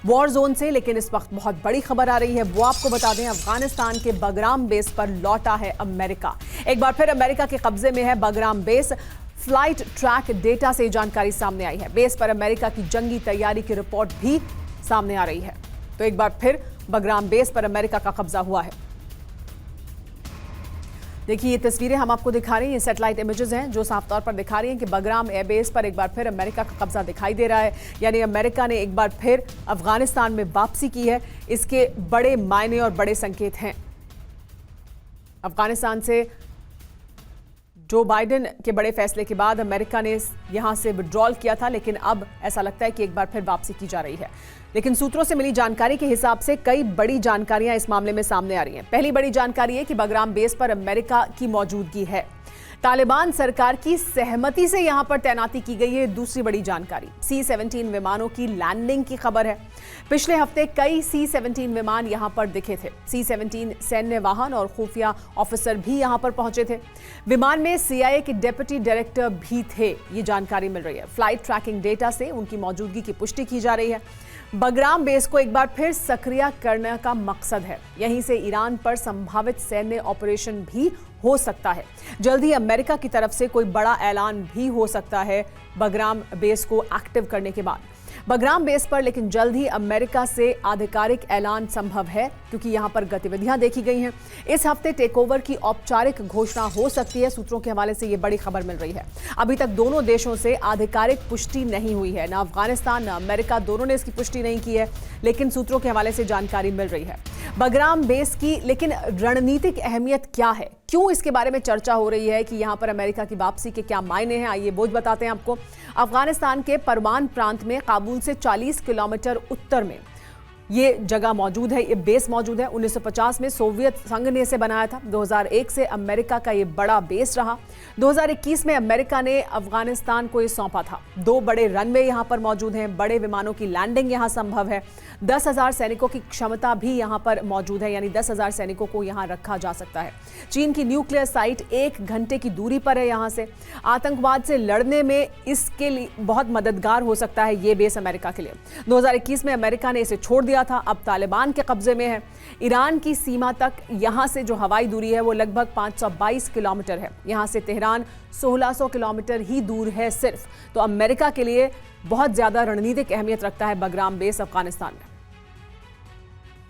War zone से लेकिन इस वक्त बहुत बड़ी खबर आ रही है, वो आपको बता दें। अफगानिस्तान के बगराम बेस पर लौटा है अमेरिका। एक बार फिर अमेरिका के कब्जे में है Bagram base. Flight track data से जानकारी सामने आई है। बेस पर अमेरिका की जंगी तैयारी की रिपोर्ट भी सामने आ रही है। तो एक बार फिर बगराम बेस पर अमेरिका का कब्जा हुआ है। देखिए, ये तस्वीरें हम आपको दिखा रहे हैं, ये सैटेलाइट इमेजेस हैं जो साफ तौर पर दिखा रही हैं कि बगराम एयरबेस पर एक बार फिर अमेरिका का कब्जा दिखाई दे रहा है। यानी अमेरिका ने एक बार फिर अफगानिस्तान में वापसी की है। इसके बड़े मायने और बड़े संकेत हैं। अफगानिस्तान से जो बाइडेन के बड़े फैसले के बाद अमेरिका ने यहां से विड्रॉल किया था, लेकिन अब ऐसा लगता है कि एक बार फिर वापसी की जा रही है। लेकिन सूत्रों से मिली जानकारी के हिसाब से कई बड़ी जानकारियां इस मामले में सामने आ रही हैं। पहली बड़ी जानकारी है कि बगराम बेस पर अमेरिका की मौजूदगी है। तालिबान सरकार की सहमति से यहां पर तैनाती की गई है। दूसरी बड़ी जानकारी C-17 विमानों की लैंडिंग की खबर है। पिछले हफ्ते कई C-17 विमान यहां पर दिखे थे। C-17 सैन्य वाहन और खुफिया ऑफिसर भी यहां पर पहुंचे थे। विमान में CIA के डिप्टी डायरेक्टर भी थे, ये जानकारी मिल रही है। फ्लाइट ट्रैकिंग डेटा से उनकी मौजूदगी की पुष्टि की जा रही है। बगराम बेस को एक बार फिर सक्रिय करने का मकसद है। यहीं से ईरान पर संभावित सैन्य ऑपरेशन भी हो सकता है। जल्द ही अमेरिका की तरफ से कोई बड़ा ऐलान भी हो सकता है बगराम बेस को एक्टिव करने के बाद। बगराम बेस पर लेकिन जल्द ही अमेरिका से आधिकारिक ऐलान संभव है, क्योंकि यहां पर गतिविधियां देखी गई हैं। इस हफ्ते टेकओवर की औपचारिक घोषणा हो सकती है। सूत्रों के हवाले से यह बड़ी खबर मिल रही है। अभी तक दोनों देशों से आधिकारिक पुष्टि नहीं हुई है। ना अफगानिस्तान ना अमेरिका, दोनों ने इसकी पुष्टि नहीं की है, लेकिन सूत्रों के हवाले से जानकारी मिल रही है। बगराम बेस की लेकिन रणनीतिक अहमियत क्या है, क्यों इसके बारे में चर्चा हो रही है कि यहां पर अमेरिका की वापसी के क्या मायने हैं, आइए वो बताते हैं आपको। अफगानिस्तान के परवान प्रांत में काबुल से 40 किलोमीटर उत्तर में ये जगह मौजूद है, ये बेस मौजूद है। 1950 में सोवियत संघ ने इसे बनाया था। 2001 से अमेरिका का ये बड़ा बेस रहा। 2021 में अमेरिका ने अफगानिस्तान को ये सौंपा था। 2 बड़े रनवे यहां पर मौजूद हैं, बड़े विमानों की लैंडिंग यहां संभव है। 10,000 सैनिकों की क्षमता भी यहां पर मौजूद है, यानी 10,000 सैनिकों को यहां रखा जा सकता है। चीन की न्यूक्लियर साइट 1 घंटे की दूरी पर है यहां से। आतंकवाद से लड़ने में इसके लिए बहुत मददगार हो सकता है ये बेस अमेरिका के लिए। 2021 में अमेरिका ने इसे छोड़ दिया था, अब तालिबान के कब्जे में है। ईरान की सीमा तक यहां से जो हवाई दूरी है वो लगभग 522 किलोमीटर है। यहां से तेहरान 1600 किलोमीटर ही दूर है सिर्फ। तो अमेरिका के लिए बहुत ज्यादा रणनीतिक अहमियत रखता है बगराम बेस अफगानिस्तान में।